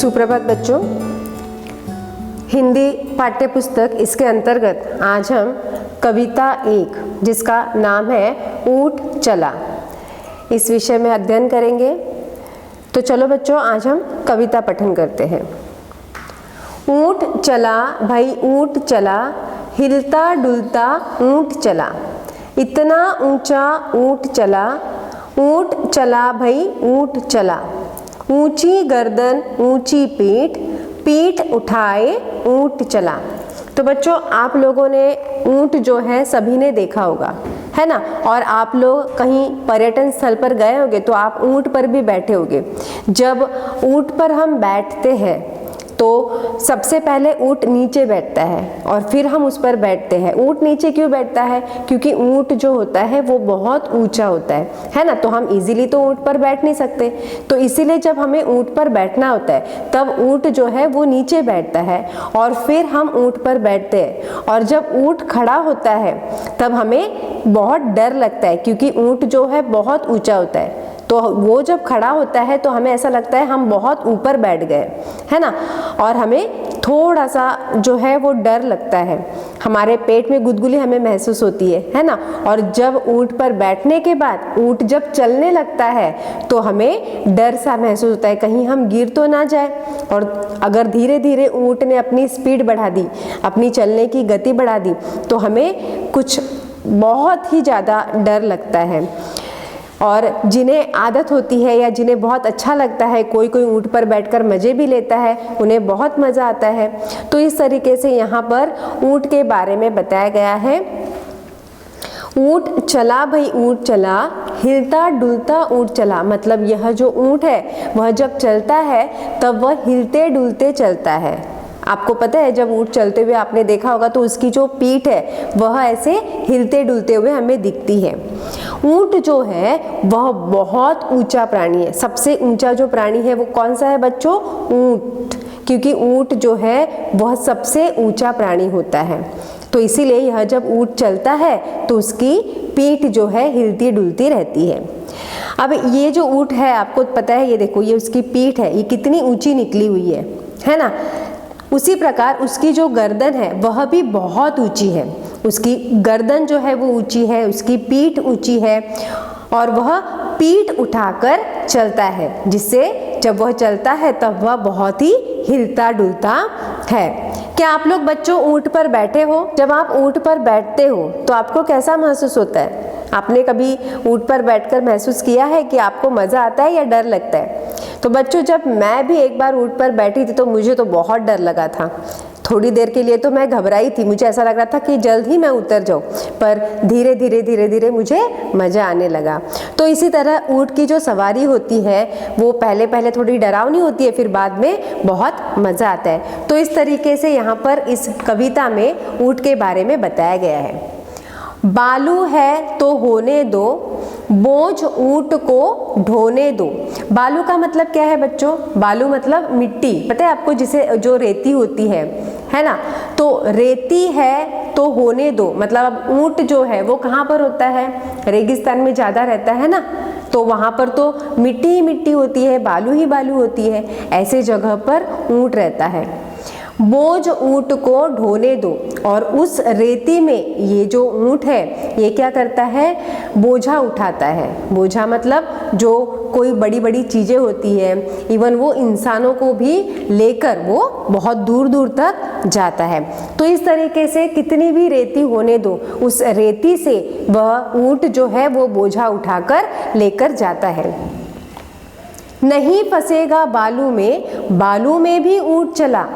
सुप्रभात बच्चों। हिंदी पाठ्य पुस्तक इसके अंतर्गत आज हम कविता 1 जिसका नाम है ऊँट चला, इस विषय में अध्ययन करेंगे। तो चलो बच्चों, आज हम कविता पठन करते हैं। ऊँट चला भाई ऊँट चला, हिलता डुलता ऊँट चला, इतना ऊंचा ऊँट चला, ऊँट चला भाई ऊँट चला, ऊंची गर्दन ऊंची पीठ, पीठ उठाए ऊँट चला। तो बच्चों, आप लोगों ने ऊँट जो है सभी ने देखा होगा, है ना। और आप लोग कहीं पर्यटन स्थल पर गए होंगे तो आप ऊँट पर भी बैठे होंगे। जब ऊँट पर हम बैठते हैं तो सबसे पहले ऊँट नीचे बैठता है और फिर हम उस पर बैठते हैं। ऊँट नीचे क्यों बैठता है? क्योंकि ऊँट जो होता है वो बहुत ऊंचा होता है ना। तो हम इजीली तो ऊँट पर बैठ नहीं सकते, तो इसीलिए जब हमें ऊँट पर बैठना होता है तब ऊँट जो है वो नीचे बैठता है और फिर हम ऊँट पर बैठते हैं। और जब ऊँट खड़ा होता है तब हमें बहुत डर लगता है, क्योंकि ऊँट जो है बहुत ऊंचा होता है। तो वो जब खड़ा होता है तो हमें ऐसा लगता है हम बहुत ऊपर बैठ गए, है ना। और हमें थोड़ा सा जो है वो डर लगता है, हमारे पेट में गुदगुदी हमें महसूस होती है ना। और जब ऊँट पर बैठने के बाद ऊँट जब चलने लगता है तो हमें डर सा महसूस होता है, कहीं हम गिर तो ना जाए। और अगर धीरे धीरे ऊँट ने अपनी स्पीड बढ़ा दी, अपनी चलने की गति बढ़ा दी, तो हमें कुछ बहुत ही ज़्यादा डर लगता है। और जिन्हें आदत होती है या जिन्हें बहुत अच्छा लगता है, कोई कोई ऊँट पर बैठकर मज़े भी लेता है, उन्हें बहुत मज़ा आता है। तो इस तरीके से यहाँ पर ऊँट के बारे में बताया गया है। ऊँट चला भाई ऊँट चला, हिलता डुलता ऊँट चला। मतलब यह जो ऊँट है वह जब चलता है तब वह हिलते डुलते चलता है। आपको पता है, जब ऊँट चलते हुए आपने देखा होगा तो उसकी जो पीठ है वह ऐसे हिलते डुलते हुए हमें दिखती है। ऊँट जो है वह बहुत ऊंचा प्राणी है। सबसे ऊंचा जो प्राणी है वो कौन सा है बच्चों? ऊँट, क्योंकि ऊँट जो है वह सबसे ऊंचा प्राणी होता है। तो इसीलिए यह जब ऊँट चलता है तो उसकी पीठ जो है हिलती डुलती रहती है। अब ये जो ऊँट है, आपको पता है, ये देखो, ये उसकी पीठ है, ये कितनी ऊंची निकली हुई है ना। उसी प्रकार उसकी जो गर्दन है वह भी बहुत ऊंची है। उसकी गर्दन जो है वो ऊंची है, उसकी पीठ ऊंची है और वह पीठ उठाकर चलता है, जिससे जब वह चलता है तब वह बहुत ही हिलता डुलता है। क्या आप लोग बच्चों ऊँट पर बैठे हो? जब आप ऊँट पर बैठते हो तो आपको कैसा महसूस होता है? आपने कभी ऊँट पर बैठकर महसूस किया है कि आपको मज़ा आता है या डर लगता है? तो बच्चों, जब मैं भी एक बार ऊँट पर बैठी थी तो मुझे तो बहुत डर लगा था। थोड़ी देर के लिए तो मैं घबराई थी, मुझे ऐसा लग रहा था कि जल्द ही मैं उतर जाऊँ, पर धीरे धीरे मुझे मज़ा आने लगा। तो इसी तरह ऊँट की जो सवारी होती है वो पहले पहले थोड़ी डरावनी होती है, फिर बाद में बहुत मज़ा आता है। तो इस तरीके से यहाँ पर इस कविता में ऊँट के बारे में बताया गया है। बालू है तो होने दो, बोझ ऊँट को ढोने दो। बालू का मतलब क्या है बच्चों? बालू मतलब मिट्टी, पता है आपको, जिसे जो रेती होती है ना। तो रेती है तो होने दो, मतलब अब ऊँट जो है वो कहाँ पर होता है? रेगिस्तान में ज़्यादा रहता है ना, तो वहाँ पर तो मिट्टी ही मिट्टी होती है, बालू ही बालू होती है। ऐसे जगह पर ऊँट रहता है। बोझ ऊँट को ढोने दो, और उस रेती में ये जो ऊँट है ये क्या करता है? बोझा उठाता है। बोझा मतलब जो कोई बड़ी बड़ी चीज़ें होती है, इवन वो इंसानों को भी लेकर वो बहुत दूर दूर तक जाता है। तो इस तरीके से कितनी भी रेती होने दो, उस रेती से वह ऊँट जो है वो बोझा उठाकर लेकर जाता है। नहीं फंसेगा बालू में भी ऊँट चला।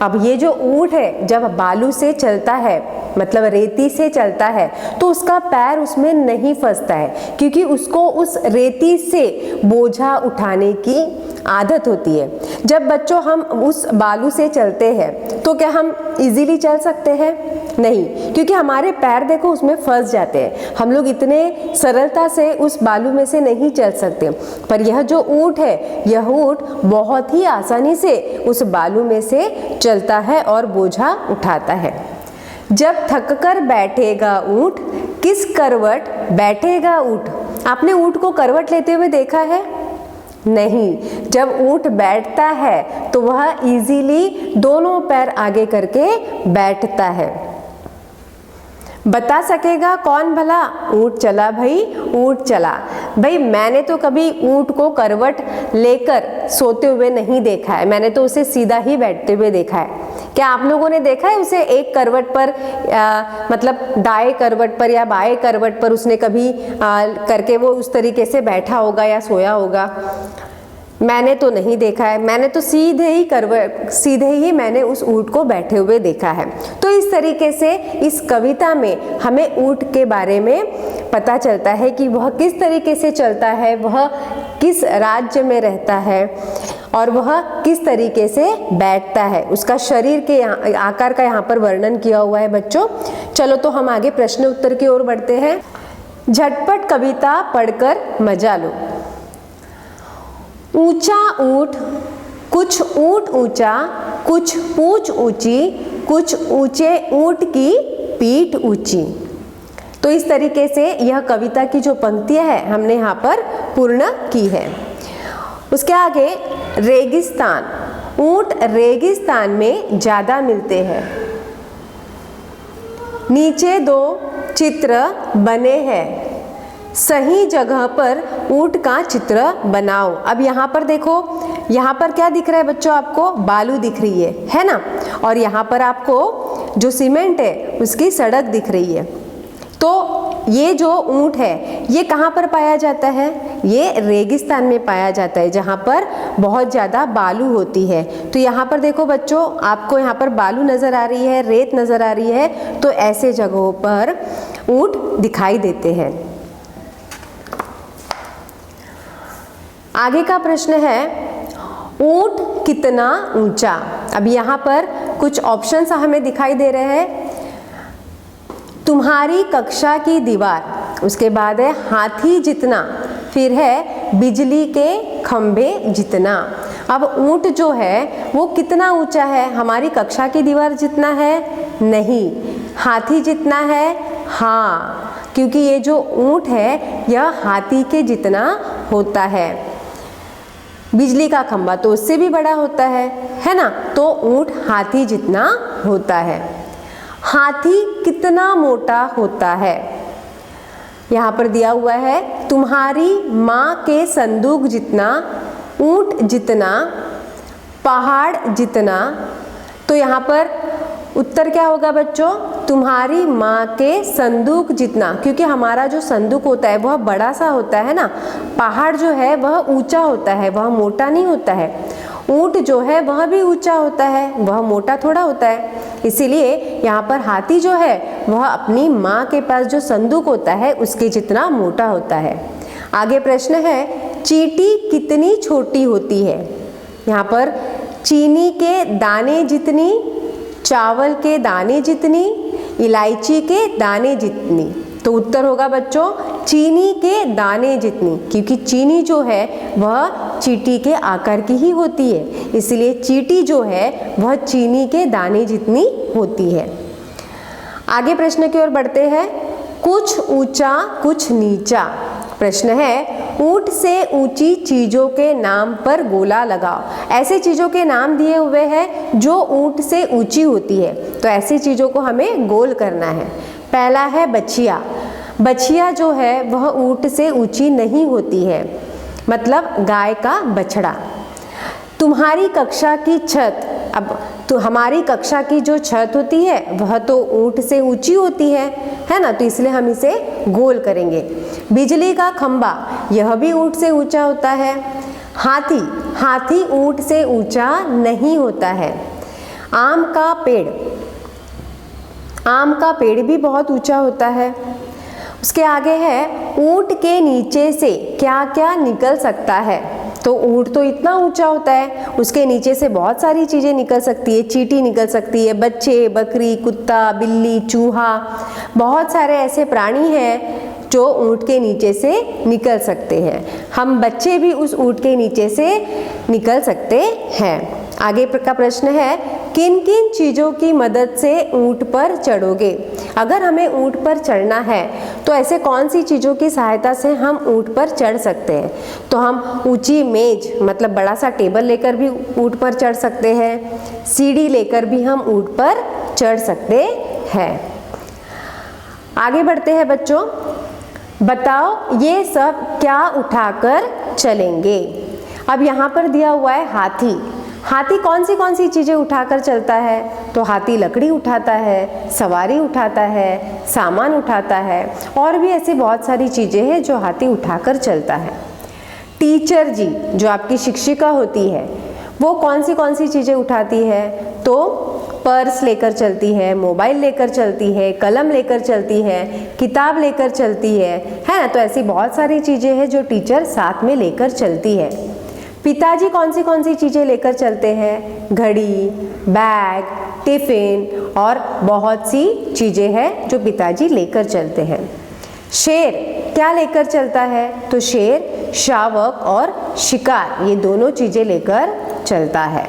अब ये जो ऊँट है जब बालू से चलता है, मतलब रेती से चलता है, तो उसका पैर उसमें नहीं फंसता है, क्योंकि उसको उस रेती से बोझा उठाने की आदत होती है। जब बच्चों हम उस बालू से चलते हैं तो क्या हम इजीली चल सकते हैं? नहीं, क्योंकि हमारे पैर देखो उसमें फंस जाते हैं। हम लोग इतने सरलता से उस बालू में से नहीं चल सकते। पर यह जो ऊँट है, यह ऊँट बहुत ही आसानी से उस बालू में से चलता है और बोझा उठाता है। जब थककर बैठेगा ऊँट, किस करवट बैठेगा ऊँट। आपने ऊँट को करवट लेते हुए देखा है? नहीं। जब ऊँट बैठता है तो वह इजीली दोनों पैर आगे करके बैठता है। बता सकेगा कौन भला? ऊंट चला भाई, ऊंट चला। भाई मैंने तो कभी ऊंट को करवट लेकर सोते हुए नहीं देखा है, मैंने तो उसे सीधा ही बैठते हुए देखा है। क्या आप लोगों ने देखा है उसे एक करवट पर मतलब दाएं करवट पर या बाएं करवट पर उसने कभी करके वो उस तरीके से बैठा होगा या सोया होगा? मैंने तो नहीं देखा है, मैंने तो सीधे ही मैंने उस ऊंट को बैठे हुए देखा है। तो इस तरीके से इस कविता में हमें ऊंट के बारे में पता चलता है कि वह किस तरीके से चलता है, वह किस राज्य में रहता है और वह किस तरीके से बैठता है। उसका शरीर के आकार का यहाँ पर वर्णन किया हुआ है बच्चों। चलो तो हम आगे प्रश्न उत्तर की ओर बढ़ते हैं। झटपट कविता पढ़कर मजा लो। ऊंचा ऊंट, कुछ ऊंट ऊंचा, कुछ पूंछ ऊंची, कुछ ऊंचे ऊंट की पीठ ऊंची। तो इस तरीके से यह कविता की जो पंक्तियां है हमने यहाँ पर पूर्ण की है। उसके आगे रेगिस्तान। ऊंट रेगिस्तान में ज्यादा मिलते हैं। नीचे दो चित्र बने हैं, सही जगह पर ऊंट का चित्र बनाओ। अब यहाँ पर देखो, यहाँ पर क्या दिख रहा है बच्चों? आपको बालू दिख रही है ना? और यहाँ पर आपको जो सीमेंट है उसकी सड़क दिख रही है। तो ये जो ऊंट है ये कहाँ पर पाया जाता है? ये रेगिस्तान में पाया जाता है जहाँ पर बहुत ज़्यादा बालू होती है। तो यहाँ पर देखो बच्चों, आपको यहाँ पर बालू नज़र आ रही है, रेत नज़र आ रही है, तो ऐसे जगहों पर ऊंट दिखाई देते हैं। आगे का प्रश्न है, ऊंट कितना ऊंचा? अब यहाँ पर कुछ ऑप्शंस हमें दिखाई दे रहे हैं। तुम्हारी कक्षा की दीवार, उसके बाद है हाथी जितना, फिर है बिजली के खंभे जितना। अब ऊंट जो है वो कितना ऊंचा है? हमारी कक्षा की दीवार जितना है? नहीं। हाथी जितना है? हाँ, क्योंकि ये जो ऊंट है यह हाथी के जितना होता है। बिजली का खंभा तो उससे भी बड़ा होता है ना? तो ऊंट हाथी जितना होता है। हाथी कितना मोटा होता है? यहाँ पर दिया हुआ है, तुम्हारी माँ के संदूक जितना, ऊंट जितना, पहाड़ जितना। तो यहाँ पर उत्तर क्या होगा बच्चों? तुम्हारी माँ के संदूक जितना, क्योंकि हमारा जो संदूक होता है वह बड़ा सा होता है ना। पहाड़ जो है वह ऊंचा होता है, वह मोटा नहीं होता है। ऊंट जो है वह भी ऊंचा होता है, वह मोटा थोड़ा होता है। इसीलिए यहाँ पर हाथी जो है वह अपनी माँ के पास जो संदूक होता है उसके जितना मोटा होता है। आगे प्रश्न है, चींटी कितनी छोटी होती है? यहाँ पर चीनी के दाने जितनी, चावल के दाने जितनी, इलायची के दाने जितनी। तो उत्तर होगा बच्चों चीनी के दाने जितनी, क्योंकि चीनी जो है वह चींटी के आकार की ही होती है, इसलिए चींटी जो है वह चीनी के दाने जितनी होती है। आगे प्रश्न की ओर बढ़ते हैं। कुछ ऊंचा कुछ नीचा। प्रश्न है, ऊंट से ऊंची चीजों के नाम पर गोला लगाओ। ऐसे चीजों के नाम दिए हुए हैं जो ऊंट से ऊंची होती है, तो ऐसी चीजों को हमें गोल करना है। पहला है बछिया। बछिया जो है वह ऊंट से ऊंची नहीं होती है, मतलब गाय का बछड़ा। तुम्हारी कक्षा की छत। अब तो हमारी कक्षा की जो छत होती है वह तो ऊंट से ऊंची होती है ना? तो इसलिए हम इसे गोल करेंगे। बिजली का खंबा, यह भी ऊंट से ऊंचा होता है। हाथी, हाथी ऊंट से ऊंचा नहीं होता है। आम का पेड़, आम का पेड़ भी बहुत ऊंचा होता है। उसके आगे है, ऊंट के नीचे से क्या क्या निकल सकता है? तो ऊंट तो इतना ऊंचा होता है, उसके नीचे से बहुत सारी चीज़ें निकल सकती है। चींटी निकल सकती है, बच्चे, बकरी, कुत्ता, बिल्ली, चूहा, बहुत सारे ऐसे प्राणी हैं जो ऊंट के नीचे से निकल सकते हैं। हम बच्चे भी उस ऊंट के नीचे से निकल सकते हैं। आगे का प्रश्न है, किन किन चीज़ों की मदद से ऊंट पर चढ़ोगे। अगर हमें ऊंट पर चढ़ना है तो ऐसे कौन सी चीज़ों की सहायता से हम ऊंट पर चढ़ सकते हैं। तो हम ऊंची मेज मतलब बड़ा सा टेबल लेकर भी ऊंट पर चढ़ सकते हैं, सीढ़ी लेकर भी हम ऊंट पर चढ़ सकते हैं। आगे बढ़ते हैं बच्चों, बताओ ये सब क्या उठाकर चलेंगे। अब यहाँ पर दिया हुआ है हाथी। हाथी कौन सी चीज़ें उठाकर चलता है। तो हाथी लकड़ी उठाता है, सवारी उठाता है, सामान उठाता है और भी ऐसी बहुत सारी चीज़ें हैं जो हाथी उठाकर चलता है। टीचर जी जो आपकी शिक्षिका होती है वो कौन सी चीज़ें उठाती है। तो पर्स लेकर चलती है, मोबाइल लेकर चलती है, कलम लेकर चलती है, किताब लेकर चलती है ना। तो ऐसी बहुत सारी चीज़ें हैं जो टीचर साथ में लेकर चलती है। पिताजी कौन सी चीज़ें लेकर चलते हैं। घड़ी, बैग, टिफ़िन और बहुत सी चीज़ें हैं जो पिताजी लेकर चलते हैं। शेर क्या लेकर चलता है। तो शेर शावक और शिकार ये दोनों चीज़ें लेकर चलता है।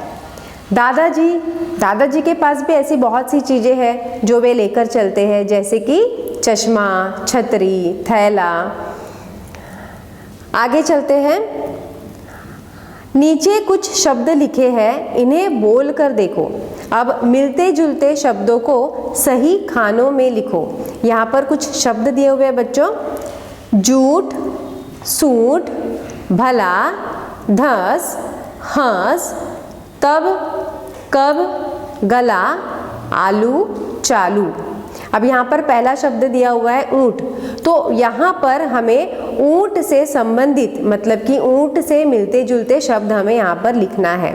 दादाजी के पास भी ऐसी बहुत सी चीज़ें हैं जो वे लेकर चलते हैं, जैसे कि चश्मा, छतरी, थैला। आगे चलते हैं, नीचे कुछ शब्द लिखे हैं, इन्हें बोल कर देखो। अब मिलते जुलते शब्दों को सही खानों में लिखो। यहाँ पर कुछ शब्द दिए हुए हैं बच्चों, जूठ, सूट, भला, धस, हंस, तब, कब, गला, आलू, चालू। अब यहाँ पर पहला शब्द दिया हुआ है ऊंट। तो यहाँ पर हमें ऊंट से संबंधित मतलब कि ऊंट से मिलते जुलते शब्द हमें यहाँ पर लिखना है।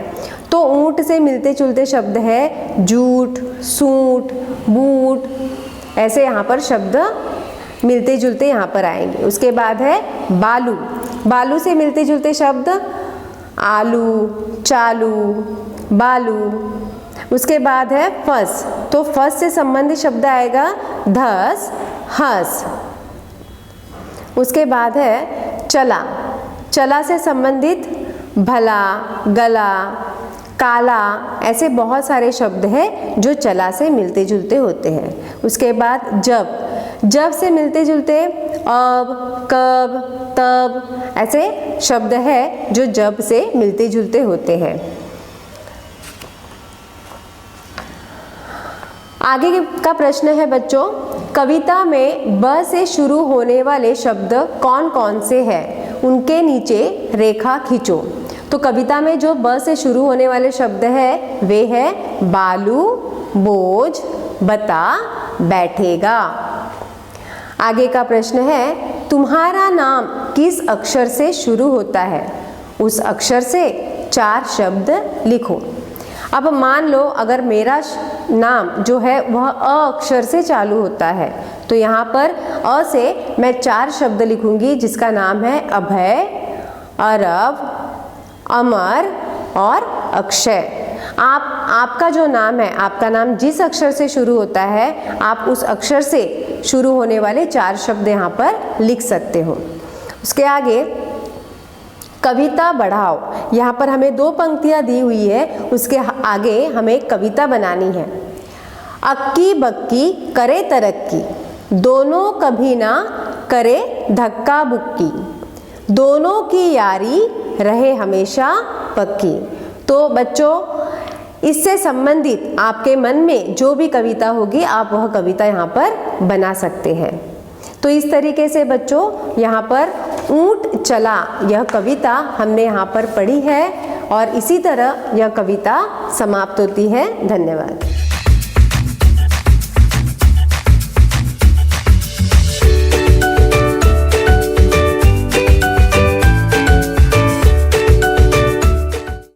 तो ऊंट से मिलते जुलते शब्द है जूट, सूट, बूट, ऐसे यहाँ पर शब्द मिलते जुलते यहाँ पर आएंगे। उसके बाद है बालू। बालू से मिलते जुलते शब्द आलू, चालू, बालू। उसके बाद है फस। तो फस से संबंधित शब्द आएगा धस, हंस। उसके बाद है चला। चला से संबंधित भला, गला, काला, ऐसे बहुत सारे शब्द हैं जो चला से मिलते जुलते होते हैं। उसके बाद जब से मिलते जुलते अब, कब, तब, ऐसे शब्द है जो जब से मिलते जुलते होते हैं। आगे का प्रश्न है बच्चों, कविता में ब से शुरू होने वाले शब्द कौन कौन से हैं, उनके नीचे रेखा खींचो। तो कविता में जो ब से शुरू होने वाले शब्द है वे है बालू, बोझ, बता, बैठेगा। आगे का प्रश्न है, तुम्हारा नाम किस अक्षर से शुरू होता है, उस अक्षर से 4 शब्द लिखो। अब मान लो अगर मेरा नाम जो है वह अ अक्षर से चालू होता है तो यहाँ पर अ से मैं 4 शब्द लिखूंगी जिसका नाम है अभय, अरब, अमर और अक्षय। आपका जो नाम है, आपका नाम जिस अक्षर से शुरू होता है आप उस अक्षर से शुरू होने वाले 4 शब्द यहाँ पर लिख सकते हो। उसके आगे कविता बढ़ाओ। यहाँ पर हमें 2 पंक्तियाँ दी हुई है, उसके आगे हमें कविता बनानी है। अक्की बक्की करे तरक्की, दोनों कभी ना करे धक्का बुक्की, दोनों की यारी रहे हमेशा पक्की। तो बच्चों इससे संबंधित आपके मन में जो भी कविता होगी आप वह कविता यहाँ पर बना सकते हैं। तो इस तरीके से बच्चों यहाँ पर ऊंट चला यह कविता हमने यहाँ पर पढ़ी है और इसी तरह यह कविता समाप्त होती है। धन्यवाद।